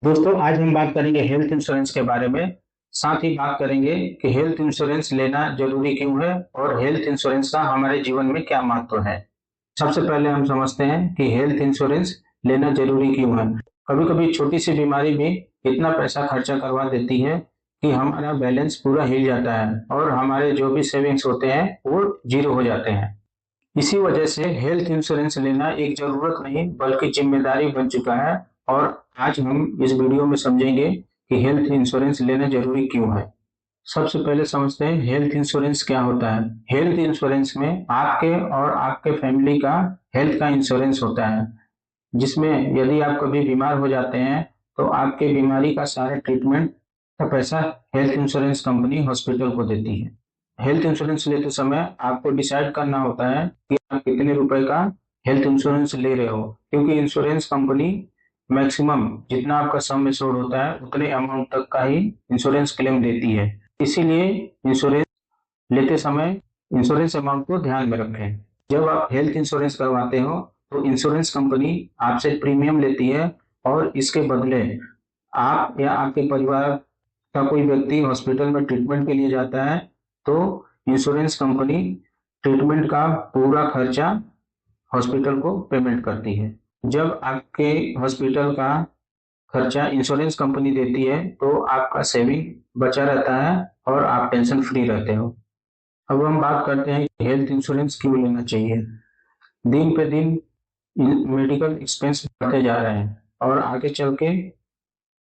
दोस्तों, आज हम बात करेंगे हेल्थ इंश्योरेंस के बारे में। साथ ही बात करेंगे कि हेल्थ इंश्योरेंस लेना जरूरी क्यों है और हेल्थ इंश्योरेंस का हमारे जीवन में क्या महत्व है। सबसे पहले हम समझते हैं कि हेल्थ इंश्योरेंस लेना जरूरी क्यों है। कभी कभी छोटी सी बीमारी भी इतना पैसा खर्चा करवा देती है कि हमारा बैलेंस पूरा हिल जाता है और हमारे जो भी सेविंग्स होते हैं वो जीरो हो जाते हैं। इसी वजह से हेल्थ इंश्योरेंस लेना एक जरूरत नहीं बल्कि जिम्मेदारी बन चुका है। और आज हम इस वीडियो में समझेंगे कि हेल्थ इंश्योरेंस लेना जरूरी क्यों है। सबसे पहले समझते हैं हेल्थ इंश्योरेंस क्या होता है। हेल्थ इंश्योरेंस में आपके और आपके फैमिली का हेल्थ का इंश्योरेंस होता है, जिसमें यदि आप कभी बीमार हो जाते हैं तो आपके बीमारी का सारा ट्रीटमेंट का पैसा हेल्थ इंश्योरेंस कंपनी हॉस्पिटल को देती है। हेल्थ इंश्योरेंस लेते समय आपको डिसाइड करना होता है कि आप कितने रुपए का हेल्थ इंश्योरेंस ले रहे हो, क्योंकि इंश्योरेंस कंपनी मैक्सिमम जितना आपका सम एश्योर्ड होता है उतने अमाउंट तक का ही इंश्योरेंस क्लेम देती है। इसीलिए इंश्योरेंस लेते समय इंश्योरेंस अमाउंट को ध्यान में रखें। जब आप हेल्थ इंश्योरेंस करवाते हो तो इंश्योरेंस कंपनी आपसे प्रीमियम लेती है और इसके बदले आप या आपके परिवार का कोई व्यक्ति हॉस्पिटल में ट्रीटमेंट के लिए जाता है तो इंश्योरेंस कंपनी ट्रीटमेंट का पूरा खर्चा हॉस्पिटल को पेमेंट करती है। जब आपके हॉस्पिटल का खर्चा इंश्योरेंस कंपनी देती है तो आपका सेविंग बचा रहता है और आप टेंशन फ्री रहते हो। अब हम बात करते हैं कि हेल्थ इंश्योरेंस क्यों लेना चाहिए। दिन पे दिन मेडिकल एक्सपेंस बढ़ते जा रहे हैं और आगे चल के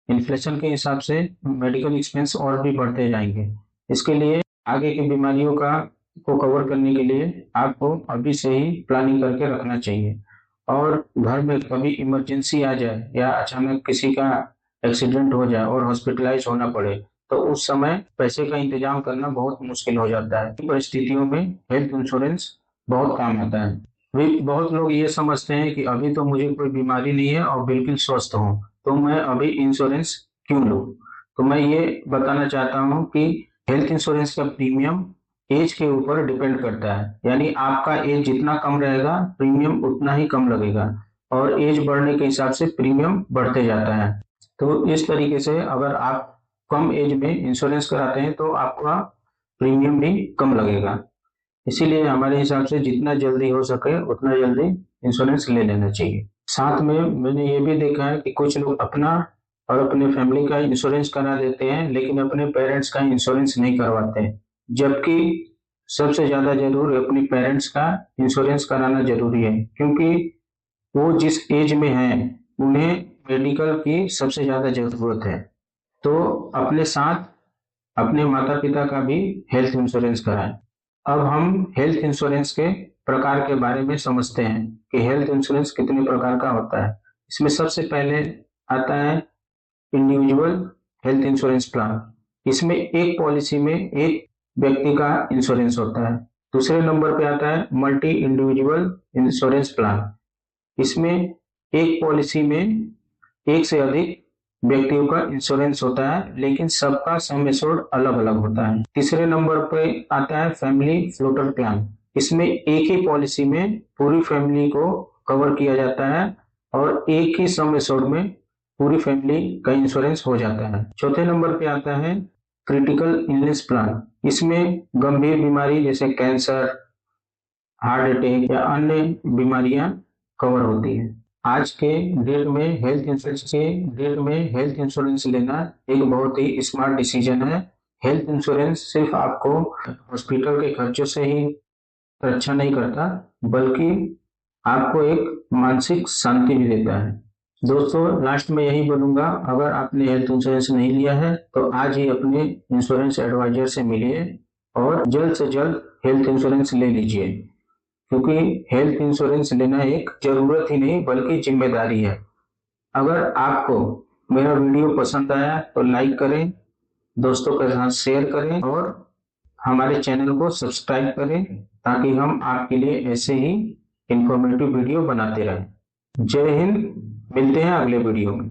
इन्फ्लेशन के हिसाब से मेडिकल एक्सपेंस और भी बढ़ते जाएंगे। इसके लिए आगे की बीमारियों का को कवर करने के लिए आपको अभी से ही प्लानिंग करके रखना चाहिए। और घर में कभी इमरजेंसी आ जाए या अचानक किसी का एक्सीडेंट हो जाए और हॉस्पिटलाइज होना पड़े तो उस समय पैसे का इंतजाम करना बहुत मुश्किल हो जाता है। इन परिस्थितियों में हेल्थ इंश्योरेंस बहुत काम आता है। भी बहुत लोग ये समझते हैं कि अभी तो मुझे कोई बीमारी नहीं है और बिल्कुल स्वस्थ हूँ, तो मैं अभी इंश्योरेंस क्यों लूँ। तो मैं ये बताना चाहता हूँ कि हेल्थ इंश्योरेंस का प्रीमियम एज के ऊपर डिपेंड करता है, यानी आपका एज जितना कम रहेगा प्रीमियम उतना ही कम लगेगा और एज बढ़ने के हिसाब से प्रीमियम बढ़ते जाता है। तो इस तरीके से अगर आप कम एज में इंश्योरेंस कराते हैं तो आपका प्रीमियम भी कम लगेगा। इसीलिए हमारे हिसाब से जितना जल्दी हो सके उतना जल्दी इंश्योरेंस ले लेना चाहिए। साथ में मैंने ये भी देखा है कि कुछ लोग अपना और अपने फैमिली का इंश्योरेंस करा देते हैं लेकिन अपने पेरेंट्स का इंश्योरेंस नहीं करवाते हैं, जबकि सबसे ज्यादा जरूर अपने पेरेंट्स का इंश्योरेंस कराना जरूरी है, क्योंकि वो जिस एज में हैं उन्हें मेडिकल की सबसे ज्यादा जरूरत है। तो अपने साथ अपने माता पिता का भी हेल्थ इंश्योरेंस कराएं। अब हम हेल्थ इंश्योरेंस के प्रकार के बारे में समझते हैं कि हेल्थ इंश्योरेंस कितने प्रकार का होता है। इसमें सबसे पहले आता है इंडिविजुअल हेल्थ इंश्योरेंस प्लान। इसमें एक पॉलिसी में एक व्यक्ति का इंश्योरेंस होता है। दूसरे नंबर पे आता है मल्टी इंडिविजुअल इंश्योरेंस प्लान। इसमें एक पॉलिसी में एक से अधिक व्यक्तियों का इंश्योरेंस होता है लेकिन सबका सम एश्योर्ड अलग अलग होता है। तीसरे नंबर पे आता है फैमिली फ्लोटर प्लान। इसमें एक ही पॉलिसी में पूरी फैमिली को कवर किया जाता है और एक ही सम एश्योर्ड में पूरी फैमिली का इंश्योरेंस हो जाता है। चौथे नंबर पे आता है क्रिटिकल इलनेस प्लान। इसमें गंभीर बीमारी जैसे कैंसर, हार्ट अटैक या अन्य बीमारियां कवर होती हैं। आज के डेट में हेल्थ इंश्योरेंस लेना एक बहुत ही स्मार्ट डिसीजन है। हेल्थ इंश्योरेंस सिर्फ आपको हॉस्पिटल के खर्चों से ही रक्षा नहीं करता बल्कि आपको एक मानसिक शांति भी देता है। दोस्तों, लास्ट में यही बोलूंगा, अगर आपने हेल्थ इंश्योरेंस नहीं लिया है तो आज ही अपने इंश्योरेंस एडवाइजर से मिलिए और जल्द से जल्द हेल्थ इंश्योरेंस ले लीजिए, क्योंकि हेल्थ इंश्योरेंस लेना एक जरूरत ही नहीं बल्कि जिम्मेदारी है। अगर आपको मेरा वीडियो पसंद आया तो लाइक करें, दोस्तों के साथ शेयर करें और हमारे चैनल को सब्सक्राइब करें ताकि हम आपके लिए ऐसे ही इंफॉर्मेटिव वीडियो बनाते रहें। जय हिंद। मिलते हैं अगले वीडियो में।